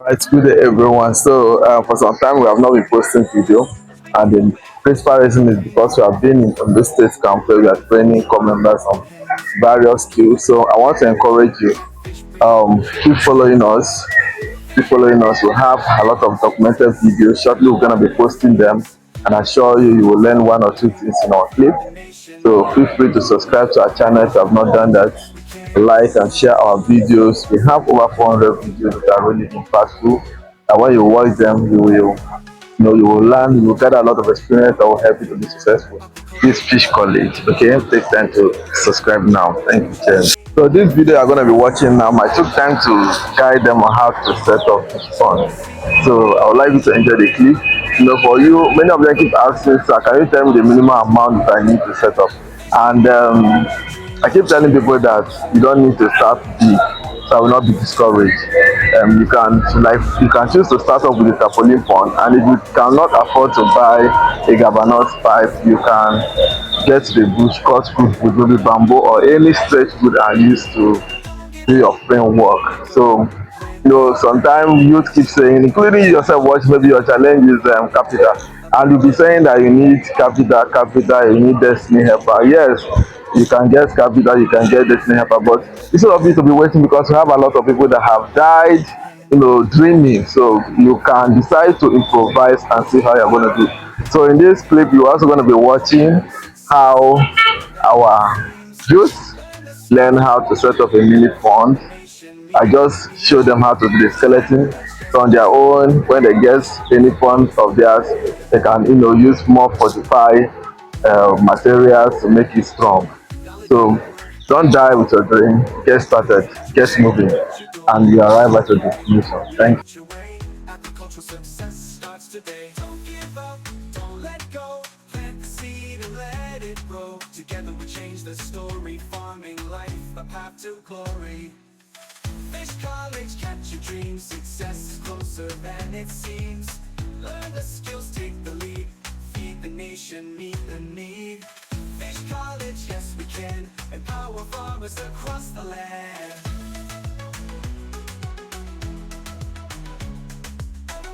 Right, good day everyone. So for some time we have not been posting video, and the principal reason is because we have been in the state camp where we are training core members on various skills. So I want to encourage you, keep following us, keep following us. We have a lot of documented videos. Shortly we're gonna be posting them, and I assure you, you will learn one or two things in our clip. So feel free to subscribe to our channel if you have not done that. Like and share our videos. We have over 400 videos that are really impactful. And when you watch them, you will learn, you will get a lot of experience that will help you to be successful. This fish college, okay? Take time to subscribe now. Thank you, Chen. So this video you're gonna be watching now, I took time to guide them on how to set up fish pond. So I would like you to enjoy the clip. For you, many of them keep asking, sir, can you tell me the minimum amount that I need to set up? And I keep telling people that you don't need to start big, so I will not be discouraged. You can choose to start off with a trampoline pond, and if you cannot afford to buy a galvanized pipe, you can get the bush cut fruit with maybe bamboo or any stretch wood and use to do your framework. So sometimes youth keep saying, including yourself, watch maybe your challenge is capital, and you'll be saying that you need capital, you need destiny helper. Yes, you can get capital, you can get destiny helper, but instead of you to be waiting, because we have a lot of people that have died, dreaming. So you can decide to improvise and see how you're going to do. So in this clip, you're also going to be watching how our youth learn how to set up a mini pond. I just show them how to do the skeleton. So on their own, when they get any pond of theirs, they can use more fortified materials to make it strong. So don't die with your dream. Get started, get moving, and you arrive at your destination. Thank you. Agricultural success starts today. Don't give up, don't let go. Plant the seed and let it grow. Together we change the story. Farming life, a path to glory. Fish college, catch your dreams. Success is closer than it seems. Learn the skills, take the lead. Feed the nation, meet the need. Fish college, yes we can. Empower farmers across the land.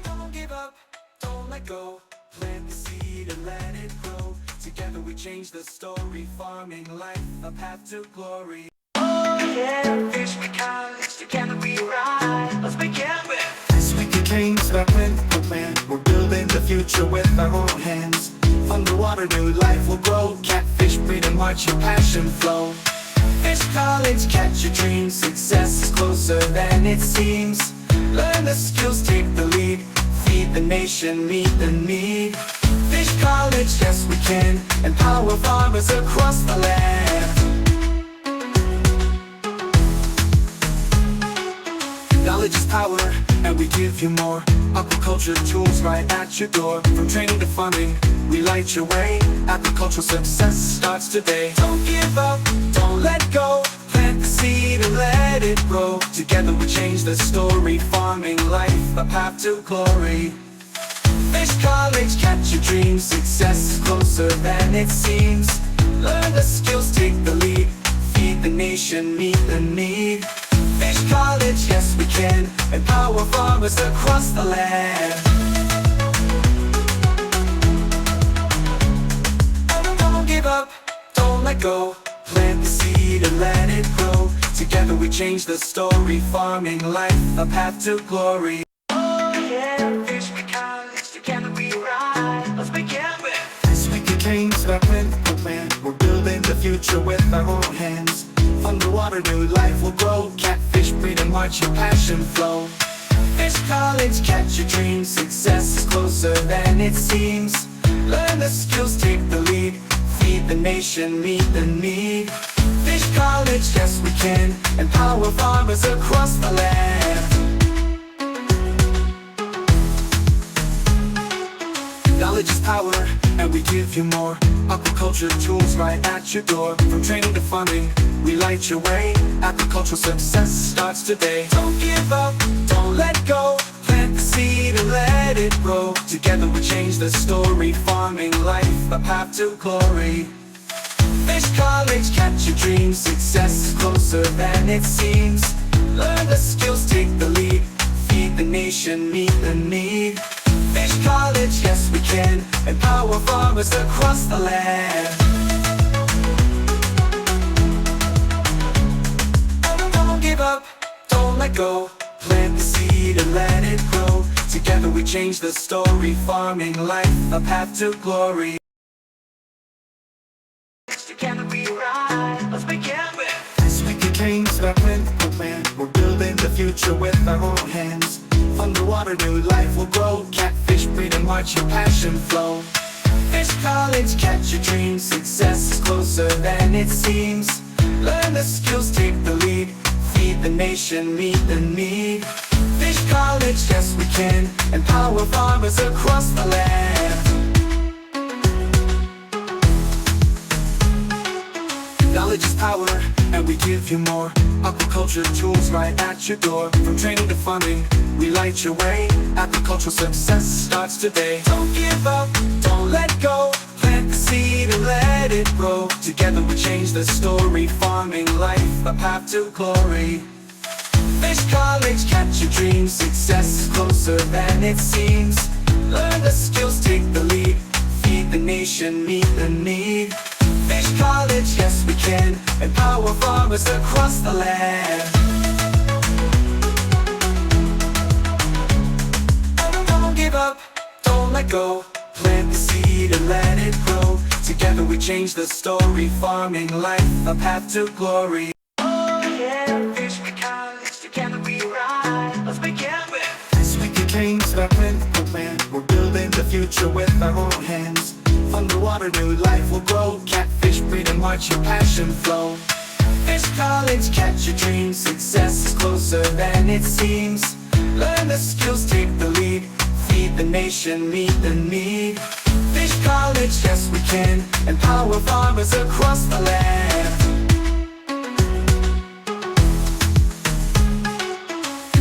Don't give up, don't let go. Plant the seed and let it grow. Together we change the story. Farming life, a path to glory. Oh yeah, fish we college, together we ride. Let's begin with this wicked kings that win the land. We're building the future with our own hands. Underwater, new life will grow. Catfish breed and watch your passion flow. Fish college, catch your dreams. Success is closer than it seems. Learn the skills, take the lead. Feed the nation, meet the need. Fish college, yes we can. Empower farmers across the land. Knowledge is power, and we give you more. Aquaculture tools right at your door. From training to farming, we light your way. Agricultural success starts today. Don't give up, don't let go. Plant the seed and let it grow. Together we change the story. Farming life, a path to glory. Fish college, catch your dreams. Success is closer than it seems. Learn the skills, take the lead. Feed the nation, meet the need. Fish college, yes we can. Empower farmers across the land. Don't give up, don't let go. Plant the seed and let it grow. Together we change the story. Farming life, a path to glory. Oh yeah, fish we college, together we ride. Let's begin with this wicked kings that win the land. We're building the future with our own hands. Underwater, new life will grow. Catfish breed and watch your passion flow. Fish college, catch your dreams. Success is closer than it seems. Learn the skills, take the lead. Feed the nation, meet the need. Fish college, yes we can. Empower farmers across the land. Knowledge is power, and we give you more. Aquaculture tools right at your door. From training to farming, we light your way. Agricultural success starts today. Don't give up, don't let go. Plant the seed and let it grow. Together we change the story. Farming life, a path to glory. Fish college, catch your dreams. Success is closer than it seems. Learn the skills, take the lead. feed the nation, meet the need. Fish college, yes we can, empower farmers across the land. Don't give up, don't let go, plant the seed and let it grow. Together we change the story, farming life, a path to glory. Together we rise, let's begin with this wicked king's government plan. We're building the future with our own hands. Underwater new life will grow, catfish breed and watch your passion flow. Fish college, catch your dreams, success is closer than it seems. Learn the skills, take the lead, feed the nation, meet the need. Fish college, yes we can, empower farmers across the land. Knowledge is power, and we give you more. Aquaculture tools right at your door. From training to funding, we light your way. Agricultural success starts today. Don't give up, don't let go. Plant the seed and let it grow. Together we change the story. Farming life, a path to glory. Fish college, catch your dreams. Success is closer than it seems. Learn the skills, take the lead. Feed the nation, meet the need. Fish college, yes we can, empower farmers across the land. Don't give up, don't let go, plant the seed and let it grow. Together we change the story, farming life, a path to glory. Oh yeah, fish college, together we rise, let's begin with this wicked king's government plan. We're building the future with our own hands. Underwater new life will grow, catfish breed and watch your passion flow. Fish college, catch your dreams, success is closer than it seems. Learn the skills, take the lead, feed the nation, meet the need. Fish college, yes we can, empower farmers across the land.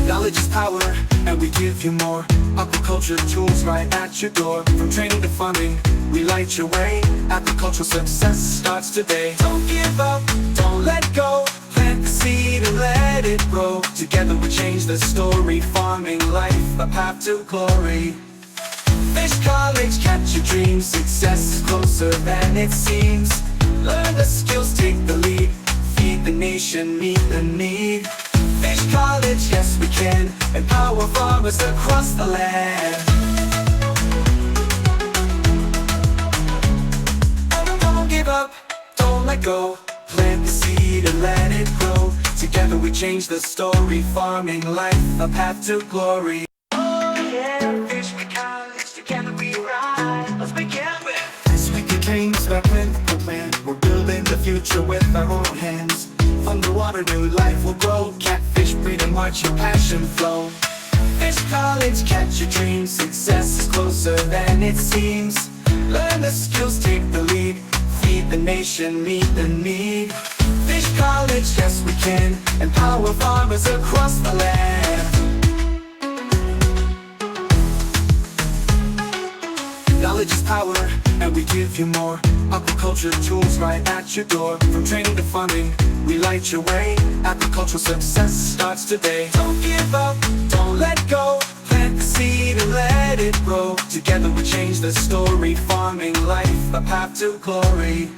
Knowledge is power, and we give you more. Aquaculture tools right at your door. From training to funding, we light your way. Agricultural success starts today. Don't give up, don't let go. Plant the seed and let it grow. Together we change the story. Farming life, a path to glory. Fish college, catch your dreams. Success is closer than it seems. Learn the skills, take the lead. Feed the nation, meet the need. Fish college, yes we can, empower farmers across the land. Don't give up, don't let go, plant the seed and let it grow. Together we change the story, farming life, a path to glory. Oh yeah, fish college, together we rise, let's begin with this wicked king's government plan. We're building the future with our own hands. Underwater new life will grow, catfish breed and watch your passion flow. Fish college, catch your dreams, success is closer than it seems. Learn the skills, take the lead, feed the nation, meet the need. Fish college, yes we can, empower farmers across the land. Knowledge is power, and we give you more. Aquaculture tools right at your door. From training to funding, we light your way. Agricultural success starts today. Don't give up, don't let go. Plant the seed and let it grow. Together we change the story. Farming life, a path to glory.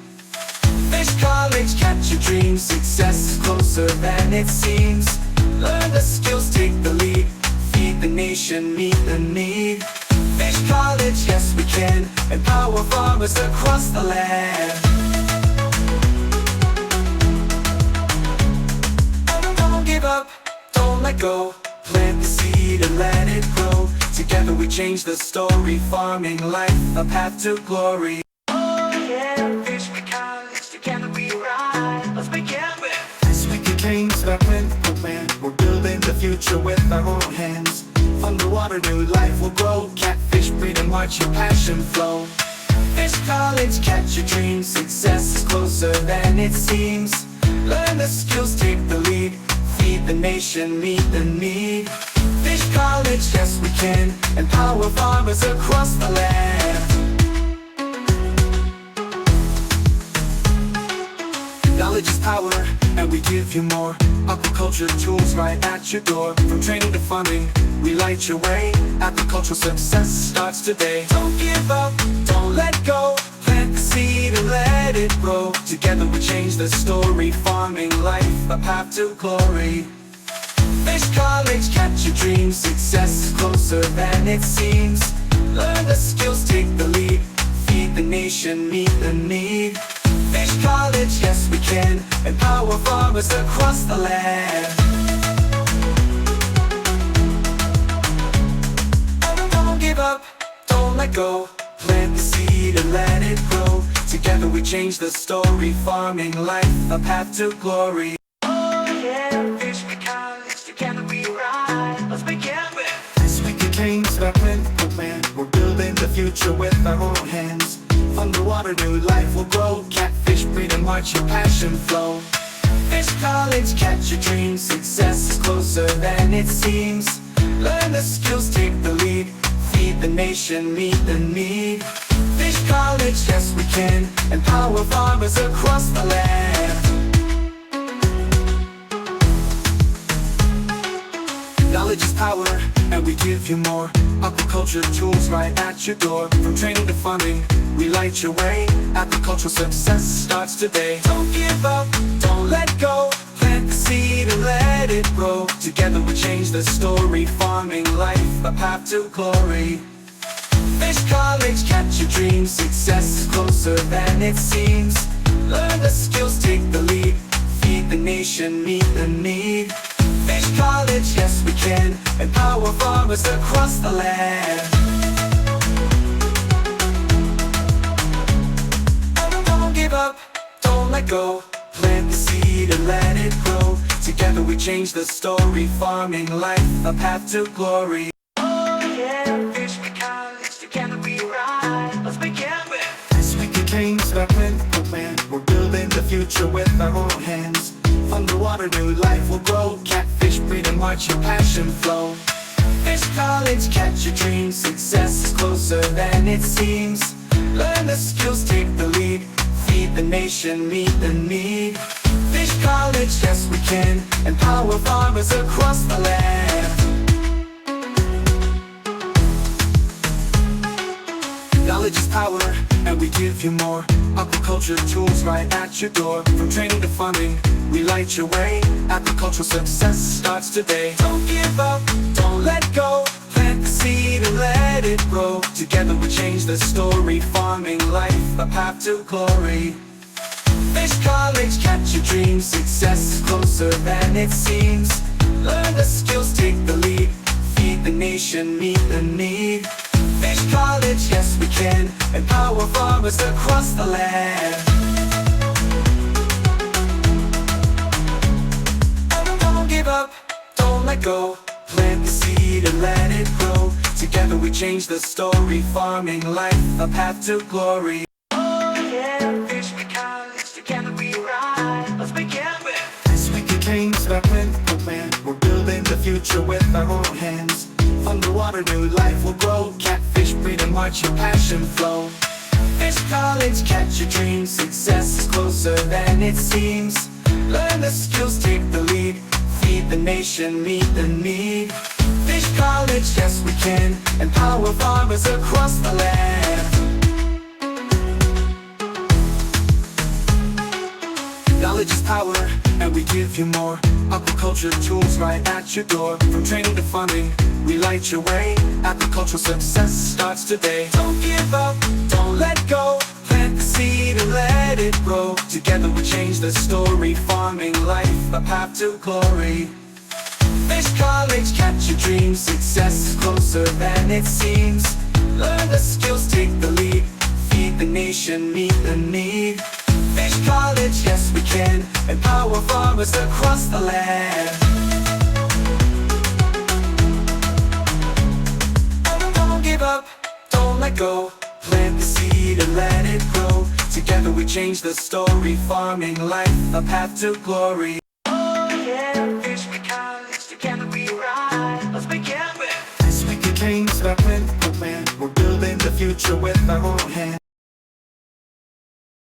Fish college, catch your dreams. Success is closer than it seems. Learn the skills, take the lead. Feed the nation, meet the need. Fish college, yes we can, empower farmers across the land. Don't give up, don't let go, plant the seed and let it grow. Together we change the story, farming life, a path to glory. Oh yeah, fish college, together we rise, let's begin with this wicked king's government plan. We're building the future with our own hands. Underwater new life will grow, catfish breed and watch your passion flow. Fish college, catch your dreams, success is closer than it seems. Learn the skills, take the lead, feed the nation, meet the need. Fish college, yes we can, empower farmers across the land. Knowledge is power, and we give you more. Aquaculture tools right at your door. From training to funding, we light your way. Agricultural success starts today. Don't give up, don't let go. Plant the seed and let it grow. Together we change the story. Farming life, a path to glory. Fish College, catch your dreams. Success is closer than it seems. Learn the skills, take the lead. Feed the nation, meet the need. Fish College, yes we can. Empower farmers across the land. Don't give up, don't let go. Plant the seed and let it grow. Together we change the story. Farming life, a path to glory. Oh yeah, Fish College, together we ride. Let's begin with this week it came to our plentiful land. We're building the future with our own hands. Underwater, new life will grow. Catfish breed and watch your passion flow. Fish College, catch your dreams. Success is closer than it seems. Learn the skills, take the lead. Feed the nation, meet the need. Fish College, yes we can. Empower farmers across the land. Knowledge is power, and we give you more. Aquaculture tools right at your door. From training to funding, we light your way. Agricultural success starts today. Don't give up, don't let go. Plant the seed and let it grow. Together we change the story. Farming life, a path to glory. Fish College, catch your dreams. Success is closer than it seems. Learn the skills, take the lead. Feed the nation, meet the need. Fish College, yes we can. Empower farmers across the land. Don't give up, don't let go. Plant the seed and let it grow. Together we change the story. Farming life, a path to glory. Oh yeah, Fish College, together we ride. Let's begin with this week it came to our plentiful land. We're building the future with our own hands. Underwater, new life will grow. Catfish breed and watch your passion flow. Fish College, catch your dreams. Success is closer than it seems. Learn the skills, take the lead. Feed the nation, meet the need. Fish College, yes we can. Empower farmers across the land. Knowledge is power, and we give you more. Aquaculture tools right at your door. From training to funding, we light your way. Agricultural success starts today. Don't give up, don't let go. Plant the seed and let it grow. Together we change the story. Farming life, a path to glory. Fish College, catch your dreams. Success is closer than it seems. Learn the skills, take the lead. Feed the nation, meet the need. Fish College, yes we can. Empower farmers across the land. Don't give up, don't let go. Plant the seed and let it grow. Together we change the story. Farming life, a path to glory. Oh yeah, Fish College, together we ride. Let's begin with this week it came to our plentiful land. We're building the future with our own hands. Underwater, new life will grow. Catfish breed and watch your passion flow. Fish College, catch your dreams. Success is closer than it seems. Learn the skills, take the lead. Feed the nation, meet the need. Fish College, yes we can. Empower farmers across the land. Knowledge is power, and we give you more. Aquaculture tools right at your door. From training to funding, we light your way. Agricultural success starts today. Don't give up, don't let go. Plant the seed and let it grow. Together we change the story. Farming life, a path to glory. Fish College, catch your dreams. Success is closer than it seems. Learn the skills, take the lead. Feed the nation, meet the need. Fish College, yes we can. Empower farmers across the land. Don't give up, don't let go. Plant the seed and let it grow. Together we change the story. Farming life, a path to glory. Oh yeah, Fish College, together we ride. Let's begin with this week it came to our plentiful land. We're building the future with our own hands.